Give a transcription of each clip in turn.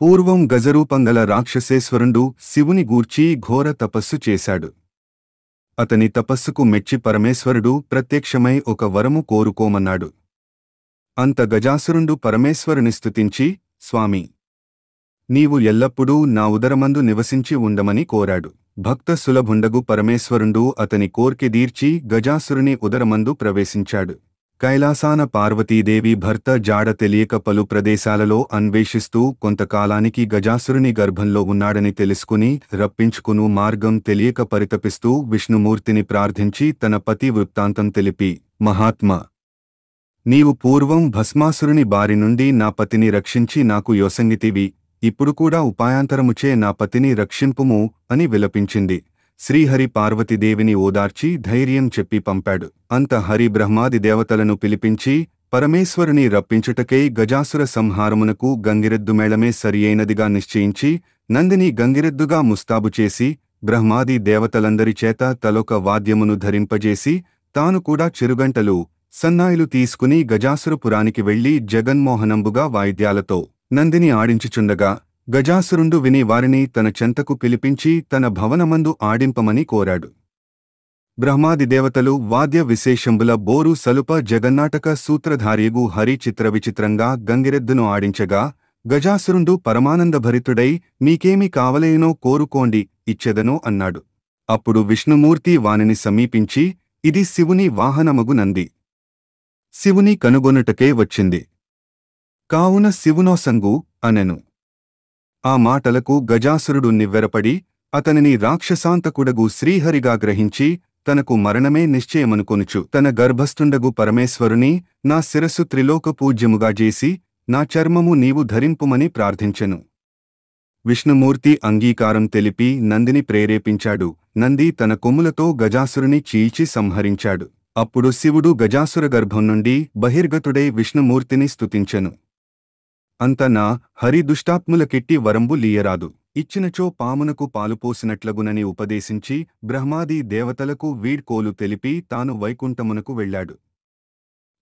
పూర్వం గజరూపంగల రాక్షసేశ్వరుండు శివుని గూర్చి ఘోర తపస్సు చేశాడు. అతని తపస్సుకు మెచ్చి పరమేశ్వరుడు ప్రత్యక్షమై ఒక వరము కోరుకోమన్నాడు. అంత గజాసురుండు పరమేశ్వరుని స్తుతించి, స్వామి, నీవు ఎల్లప్పుడూ నా ఉదరమందు నివసించి ఉండమని కోరాడు. భక్త సులభుండగు పరమేశ్వరుండు అతని కోర్కెదీర్చి గజాసురుని ఉదరమందు ప్రవేశించాడు. కైలాసాన పార్వతీదేవి భర్త జాడ తెలియక పలు ప్రదేశాలలో అన్వేషిస్తూ కొంతకాలానికి గజాసురుని గర్భంలో ఉన్నాడని తెలుసుకుని రప్పించుకును మార్గం తెలియక పరితపిస్తూ విష్ణుమూర్తిని ప్రార్థించి తన పతి వృత్తాంతం తెలిపి, మహాత్మా, నీవు పూర్వం భస్మాసురుని బారి నుండి నా పతిని రక్షించి నాకు యోసంగితివి, ఇప్పుడు కూడా ఉపాయాంతరముచే నా పతిని రక్షింపుము అని విలపించింది. శ్రీహరి పార్వతీదేవిని ఓదార్చి ధైర్యం చెప్పి పంపాడు. అంత హరి బ్రహ్మాది దేవతలను పిలిపించి పరమేశ్వరుని రప్పించుటకై గజాసుర సంహారమునకు గంగిరెద్దుమేళమే సరియైనదిగా నిశ్చయించి నందిని గంగిరెద్దుగా ముస్తాబు చేసి బ్రహ్మాది దేవతలందరి చేత తలొక వాద్యమును ధరింపజేసి తాను కూడా చిరుగంటలు సన్నాయిలు తీసుకుని గజాసురపురానికి వెళ్లి జగన్మోహనంబుగా వాయిద్యాలతో నందిని ఆడించుచుండగా గజాసురుండు విని వారిని తన చెంతకు పిలిపించి తన భవనమందు ఆడింపమని కోరాడు. బ్రహ్మాది దేవతలు వాద్య విశేషంబుల బోరు సలుప జగన్నాటక సూత్రధారియగు హరి చిత్రవిచిత్రంగా గంగిరెద్దును ఆడించగా గజాసురుండు పరమానందభరితుడై మీకేమి కావలేనో కోరుకోండి ఇచ్చెదను అన్నాడు. అప్పుడు విష్ణుమూర్తి వానిని సమీపించి, ఇది శివుని వాహనమగు నంది. శివుని కనుగొనుటకే వచ్చింది. కావున శివునోసంగు అనెను. ఆ మాటలకు గజాసురుడు నివ్వెరపడి అతనిని రాక్షసాంతకుడగు శ్రీహరిగా గ్రహించి తనకు మరణమే నిశ్చయమనుకొనుచు తన గర్భస్థుండగు పరమేశ్వరుని నా శిరస్సు త్రిలోక పూజ్యముగా చేసి నా చర్మము నీవు ధరింపుమని ప్రార్థించెను. విష్ణుమూర్తి అంగీకారం తెలిపి నందిని ప్రేరేపించాడు. నంది తన కొమ్ములతో గజాసురుని చీల్చి సంహరించాడు. అప్పుడు శివుడు గజాసుర గర్భం నుండి బహిర్గతుడై విష్ణుమూర్తిని స్తుతించెను. అంతనా హరి దుష్టాత్ములకెట్టి వరంబు లీయరాదు, ఇచ్చినచో పామునకు పాలుపోసినట్లగునని ఉపదేశించి బ్రహ్మాది దేవతలకు వీడ్కోలు తెలిపి తాను వైకుంఠమునకు వెళ్లాడు.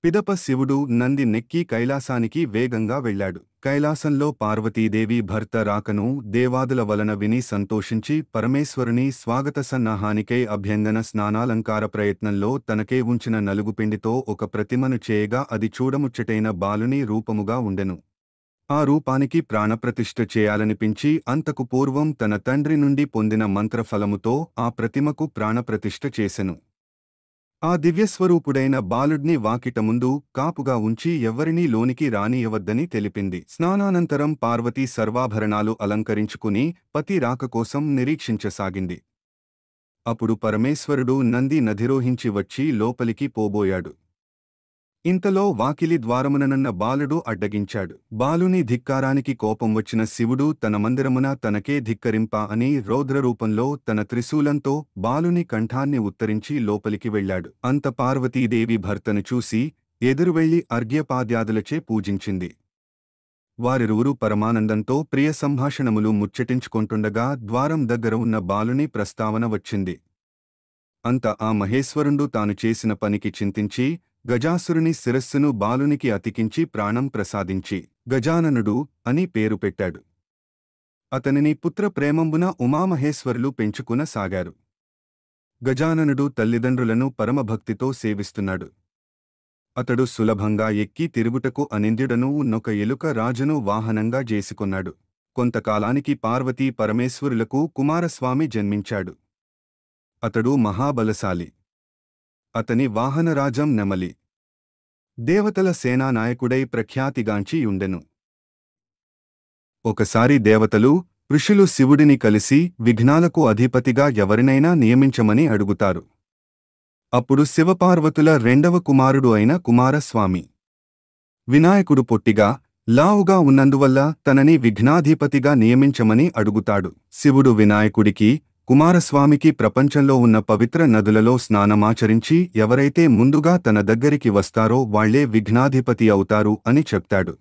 పిదప శివుడు నంది నెక్కి కైలాసానికి వేగంగా వెళ్లాడు. కైలాసంలో పార్వతీదేవి భర్త రాకను దేవాదుల వలన విని సంతోషించి పరమేశ్వరుని స్వాగత సన్నాహానికై అభ్యంగన స్నానాలంకార ప్రయత్నంలో తనకే ఉంచిన నలుగుపిండితో ఒక ప్రతిమను చేయగా అది చూడముచ్చటైన బాలుని రూపముగా ఉండెను. ఆ రూపానికి ప్రాణప్రతిష్ఠ చేయాలనిపించి అంతకు పూర్వం తన తండ్రి నుండి పొందిన మంత్రఫలముతో ఆ ప్రతిమకు ప్రాణప్రతిష్ఠ చేసెను. ఆ దివ్యస్వరూపుడైన బాలుడ్ని వాకిట ముందు కాపుగా ఉంచి ఎవ్వరినీ లోనికి రానియవద్దని తెలిపింది. స్నానానంతరం పార్వతీ సర్వాభరణాలు అలంకరించుకుని పతి రాక కోసం నిరీక్షించసాగింది. అప్పుడు పరమేశ్వరుడు నంది నధిరోహించి వచ్చి లోపలికి పోబోయాడు. ఇంతలో వాకిలి ద్వారముననన్న బాలుడు అడ్డగించాడు. బాలుని ధిక్కారానికి కోపం వచ్చిన శివుడు తన మందిరమున తనకే ధిక్కరింప అని రౌద్రరూపంలో తన త్రిశూలంతో బాలుని కంఠాన్ని ఉత్తరించి లోపలికి వెళ్లాడు. అంత పార్వతీదేవి భర్తను చూసి ఎదురువెళ్లి అర్ఘ్యపాద్యాదులచే పూజించింది. వారిరువురు పరమానందంతో ప్రియ సంభాషణములు ముచ్చటించుకొంటుండగా ద్వారం దగ్గర ఉన్న బాలుని ప్రస్తావన వచ్చింది. అంత ఆ మహేశ్వరుండు తాను చేసిన పనికి చింతించి గజాసురుని శిరస్సును బాలునికి అతికించి ప్రాణం ప్రసాదించి గజాననుడు అని పేరు పెట్టాడు. అతనిని పుత్ర ప్రేమంబున ఉమామహేశ్వరులు పెంచుకున సాగారు. గజాననుడు తల్లిదండ్రులను పరమభక్తితో సేవిస్తున్నాడు. అతడు సులభంగా ఎక్కి తిరుగుటకు అనింద్యుడను నొక ఎలుక రాజును వాహనంగా చేసుకొన్నాడు. కొంతకాలానికి పార్వతీ పరమేశ్వరులకు కుమారస్వామి జన్మించాడు. అతడు మహాబలశాలి. అతని వాహనరాజం నెమలి. దేవతల సేనానాయకుడై ప్రఖ్యాతిగాంచియుండెను. ఒకసారి దేవతలు ఋషులు శివుడిని కలిసి విఘ్నాలకు అధిపతిగా ఎవరినైనా నియమించమని అడుగుతారు. అప్పుడు శివపార్వతుల రెండవ కుమారుడు అయిన కుమారస్వామి వినాయకుడు పొట్టిగా లావుగా ఉన్నందువల్ల తనని విఘ్నాధిపతిగా నియమించమని అడుగుతాడు. శివుడు వినాయకుడికి కుమారస్వామికి ప్రపంచంలో ఉన్న పవిత్ర నదులలో స్నానమాచరించి ఎవరైతే ముందుగా తన దగ్గరికి వస్తారో వాళ్లే విఘ్నాధిపతి అవుతారు అని చెప్తాడు.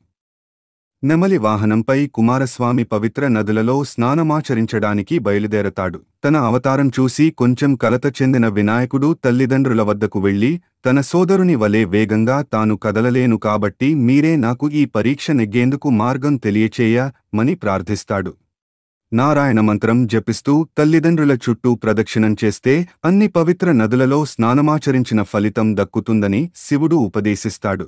నెమలి వాహనంపై కుమారస్వామి పవిత్ర నదులలో స్నానమాచరించడానికి బయలుదేరతాడు. తన అవతారం చూసి కొంచెం కలత చెందిన వినాయకుడు తల్లిదండ్రుల వద్దకు వెళ్లి, తన సోదరుని వలె వేగంగా తాను కదలలేను కాబట్టి మీరే నాకు ఈ పరీక్ష నెగ్గేందుకు మార్గం తెలియచేయమని ప్రార్థిస్తాడు. నారాయణ మంత్రం జపిస్తూ తల్లిదండ్రుల చుట్టూ ప్రదక్షిణం చేస్తే అన్ని పవిత్ర నదులలో స్నానమాచరించిన ఫలితం దక్కుతుందని శివుడు ఉపదేశిస్తాడు.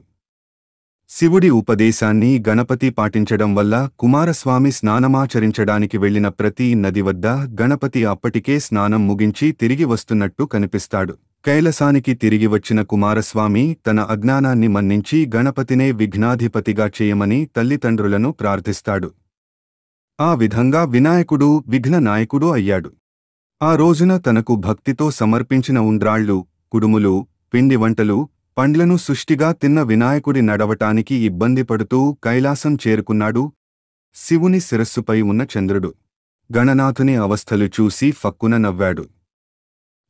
శివుడి ఉపదేశాన్ని గణపతి పాటించడం వల్ల కుమారస్వామి స్నానమాచరించడానికి వెళ్లిన ప్రతి నది వద్ద గణపతి అప్పటికే స్నానం ముగించి తిరిగి వస్తున్నట్టు కనిపిస్తాడు. కైలాసానికి తిరిగి వచ్చిన కుమారస్వామి తన అజ్ఞానాన్ని మన్నించి గణపతినే విఘ్నాధిపతిగా చేయమని తల్లిదండ్రులను ప్రార్థిస్తాడు. ఆ విధంగా వినాయకుడు విఘ్న నాయకుడు అయ్యాడు. ఆ రోజున తనకు భక్తితో సమర్పించిన ఉండ్రాళ్ళు, కుడుములు, పిండి వంటలు, పండ్లను సుష్టిగా తిన్న వినాయకుడి నడవటానికి ఇబ్బంది పడుతూ కైలాసం చేరుకున్నాడు. శివుని శిరస్సుపై ఉన్న చంద్రుడు గణనాథుని అవస్థలు చూసి ఫక్కున నవ్వాడు.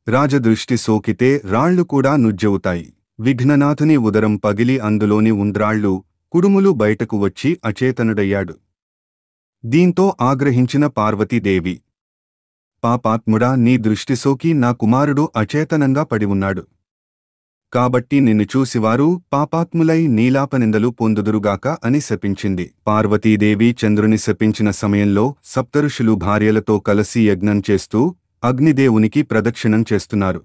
రాజదృష్టి సోకితే రాళ్లు కూడా నుజ్జవుతాయి. విఘ్ననాథుని ఉదరం పగిలి అందులోని ఉండ్రాళ్ళు, కుడుములు బయటకు వచ్చి అచేతనుడయ్యాడు. దీంతో ఆగ్రహించిన పార్వతీదేవి, పాపాత్ముడా, నీ దృష్టి సోకి నా కుమారుడు అచేతనంగా పడి ఉన్నాడు. కాబట్టి నిన్ను చూసివారు పాపాత్ములై నీలాపనిందలు పొందుదురుగాక అని శపించింది. పార్వతీదేవి చంద్రుని శపించిన సమయంలో సప్తఋషులు భార్యలతో కలిసి యజ్ఞం చేస్తూ అగ్నిదేవునికి ప్రదక్షిణం చేస్తున్నారు.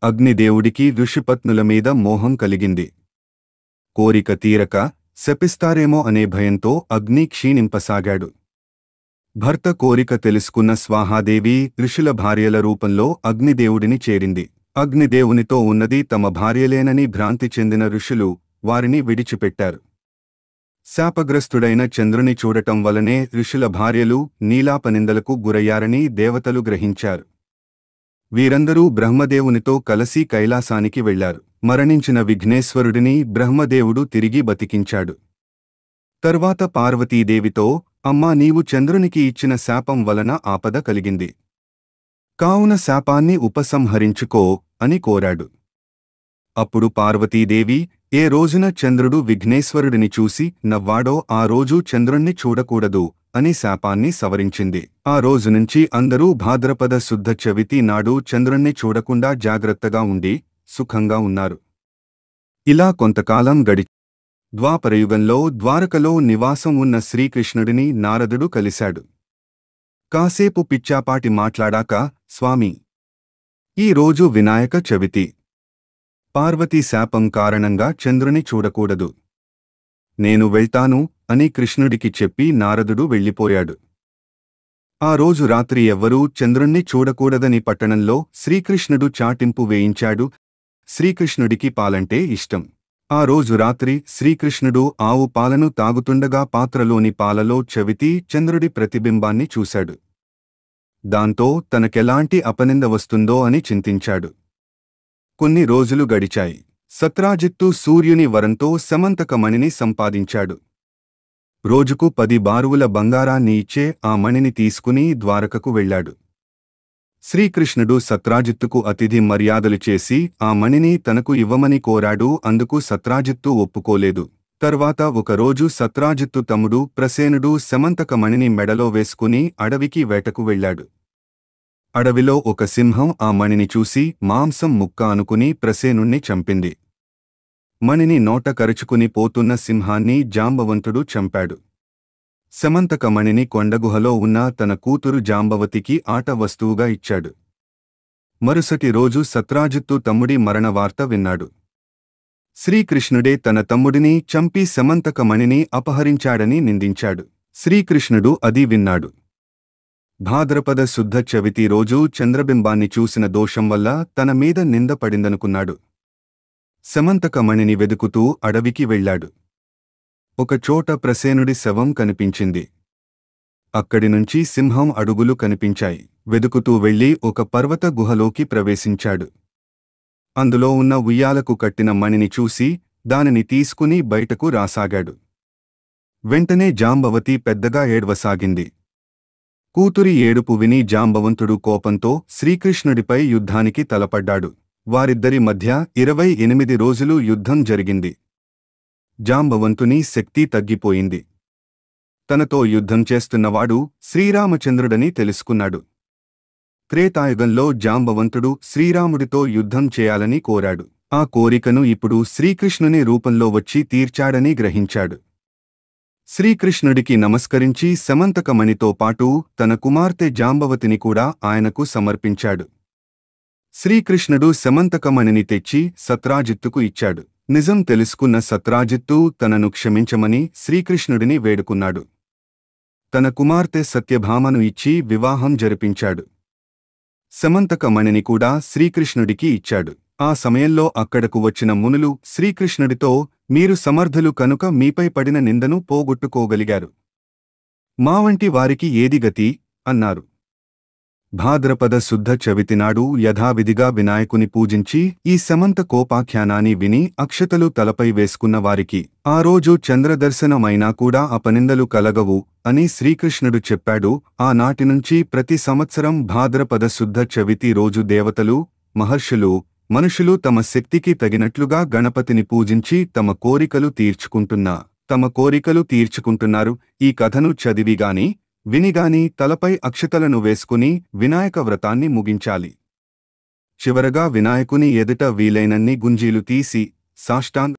అగ్నిదేవుడికి ఋషిపత్నుల మీద మోహం కలిగింది. కోరిక తీరక శపిస్తారేమో అనే భయంతో అగ్ని క్షీణింపసాగాడు. భర్త కోరిక తెలుసుకున్న స్వాహాదేవి ఋషుల భార్యల రూపంలో అగ్నిదేవుడిని చేరింది. అగ్నిదేవునితో ఉన్నది తమ భార్యలేనని భ్రాంతి చెందిన ఋషులు వారిని విడిచిపెట్టారు. శాపగ్రస్తుడైన చంద్రుని చూడటం వలనే ఋషుల భార్యలు నీలాపనిందలకు గురయ్యారని దేవతలు గ్రహించారు. వీరందరూ బ్రహ్మదేవునితో కలసి కైలాసానికి వెళ్లారు. మరణించిన విఘ్నేశ్వరుడిని బ్రహ్మదేవుడు తిరిగి బతికించాడు. తర్వాత పార్వతీదేవితో, అమ్మా, నీవు చంద్రునికి ఇచ్చిన శాపం వలన ఆపద కలిగింది. కావున శాపాన్ని ఉపసంహరించుకో అని కోరాడు. అప్పుడు పార్వతీదేవి, ఏ రోజున చంద్రుడు విఘ్నేశ్వరుడిని చూసి నవ్వాడో ఆ రోజు చంద్రుణ్ణి చూడకూడదు అని శాపాన్ని సవరించింది. ఆ రోజునుంచి అందరూ భాద్రపద శుద్ధ చవితి నాడు చంద్రుణ్ణి చూడకుండా జాగ్రత్తగా ఉండి సుఖంగా ఉన్నారు. ఇలా కొంతకాలం ద్వాపరయుగంలో ద్వారకలో నివాసం ఉన్న శ్రీకృష్ణుడిని నారదుడు కలిశాడు. కాసేపు పిచ్చాపాటి మాట్లాడాక, స్వామీ, ఈ రోజు వినాయక చవితి. పార్వతీ శాపం కారణంగా చంద్రుని చూడకూడదు. నేను వెళ్తాను అని కృష్ణుడికి చెప్పి నారదుడు వెళ్ళిపోయాడు. ఆ రోజు రాత్రి ఎవ్వరూ చంద్రుణ్ణి చూడకూడదని పట్టణంలో శ్రీకృష్ణుడు చాటింపు వేయించాడు. శ్రీకృష్ణుడికి పాలంటే ఇష్టం. ఆ రోజు రాత్రి శ్రీకృష్ణుడు ఆవు పాలను తాగుతుండగా పాత్రలోని పాలలో చవితి చంద్రుడి ప్రతిబింబాన్ని చూశాడు. దాంతో తనకెలాంటి అపనింద వస్తుందో అని చింతించాడు. కొన్ని రోజులు గడిచాయి. సత్రాజిత్తు సూర్యుని వరంతో సమంతకమణిని సంపాదించాడు. రోజుకు 10 బారువుల బంగారాన్ని ఇచ్చే ఆ మణిని తీసుకుని ద్వారకకు వెళ్లాడు. శ్రీకృష్ణుడు సత్రాజిత్తుకు అతిథి మర్యాదలు చేసి ఆ మణిని తనకు ఇవ్వమని కోరాడు. అందుకు సత్రాజిత్తు ఒప్పుకోలేదు. తర్వాత ఒకరోజు సత్రాజిత్తు తమ్ముడు ప్రసేనుడు సమంతకమణిని మెడలో వేసుకుని అడవికి వేటకు వెళ్లాడు. అడవిలో ఒక సింహం ఆ మణిని చూసి మాంసం ముక్క అనుకుని ప్రసేనుణ్ణి చంపింది. మణిని నోట కరుచుకుని పోతున్న సింహాన్ని జాంబవంతుడు చంపాడు. సమంతకమణిని కొండగుహలో ఉన్న తన కూతురు జాంబవతికి ఆట వస్తువుగా ఇచ్చాడు. మరుసటి రోజు సత్రాజిత్తు తమ్ముడి మరణ వార్త విన్నాడు. శ్రీకృష్ణుడే తన తమ్ముడిని చంపి సమంతకమణిని అపహరించాడని నిందించాడు. శ్రీకృష్ణుడు అది విన్నాడు. భాద్రపద శుద్ధ చవితి రోజు చంద్రబింబాన్ని చూసిన దోషం వల్ల తన మీద నింద పడిందనుకున్నాడు. సమంతకమణిని వెదుకుతూ అడవికి వెళ్లాడు. ఒకచోట ప్రసేనుడి శవం కనిపించింది. అక్కడినుంచి సింహం అడుగులు కనిపించాయి. వెదుకుతూ వెళ్లి ఒక పర్వత గుహలోకి ప్రవేశించాడు. అందులో ఉన్న ఉయ్యాలకు కట్టిన మణిని చూసి దానిని తీసుకుని బయటకు రాసాగాడు. వెంటనే జాంబవతి పెద్దగా ఏడ్వసాగింది. కూతురి ఏడుపు విని జాంబవంతుడు కోపంతో శ్రీకృష్ణుడిపై యుద్ధానికి తలపడ్డాడు. వారిద్దరి మధ్య 28 రోజులు యుద్ధం జరిగింది. జాంబవంతుని శక్తి తగ్గిపోయింది. తనతో యుద్ధం చేస్తున్నవాడు శ్రీరామచంద్రుడని తెలుసుకున్నాడు. త్రేతాయుగంలో జాంబవంతుడు శ్రీరాముడితో యుద్ధం చేయాలని కోరాడు. ఆ కోరికను ఇప్పుడు శ్రీకృష్ణుని రూపంలో వచ్చి తీర్చాడని గ్రహించాడు. శ్రీకృష్ణుడికి నమస్కరించి సమంతకమణితో పాటు తన కుమార్తె జాంబవతిని కూడా ఆయనకు సమర్పించాడు. శ్రీకృష్ణుడు సమంతకమణిని తెచ్చి సత్రాజిత్తుకు ఇచ్చాడు. నిజం తెలుసుకున్న సత్రాజిత్తు తనను క్షమించమని శ్రీకృష్ణుడిని వేడుకున్నాడు. తన కుమార్తె సత్యభామను ఇచ్చి వివాహం జరిపించాడు. సమంతకమణిని కూడా శ్రీకృష్ణుడికి ఇచ్చాడు. ఆ సమయంలో అక్కడకు వచ్చిన మునులు శ్రీకృష్ణుడితో, మీరు సమర్థులు కనుక మీపై పడిన నిందను పోగొట్టుకోగలిగారు. మా వంటి వారికి ఏది గతి అన్నారు. భాద్రపద శుద్ధ చవితినాడు యథావిధిగా వినాయకుని పూజించి ఈ సమంత కోపాఖ్యానాన్ని విని అక్షతలు తలపై వేసుకున్న వారికి ఆ రోజు చంద్రదర్శనమైనా కూడా అపనిందలు కలగవు అని శ్రీకృష్ణుడు చెప్పాడు. ఆనాటినుంచి ప్రతి సంవత్సరం భాద్రపద శుద్ధ చవితి రోజు దేవతలు, మహర్షులు, మనుషులు తమ శక్తికి తగినట్లుగా గణపతిని పూజించి తమ కోరికలు తీర్చుకుంటున్నారు. ఈ కథను చదివిగాని వినిగాని తలపై అక్షతలను వేసుకుని వినాయక వ్రతాన్ని ముగించాలి. చివరగా వినాయకుని ఎదుట వీలైనన్ని గుంజీలు తీసి సాష్టాంగ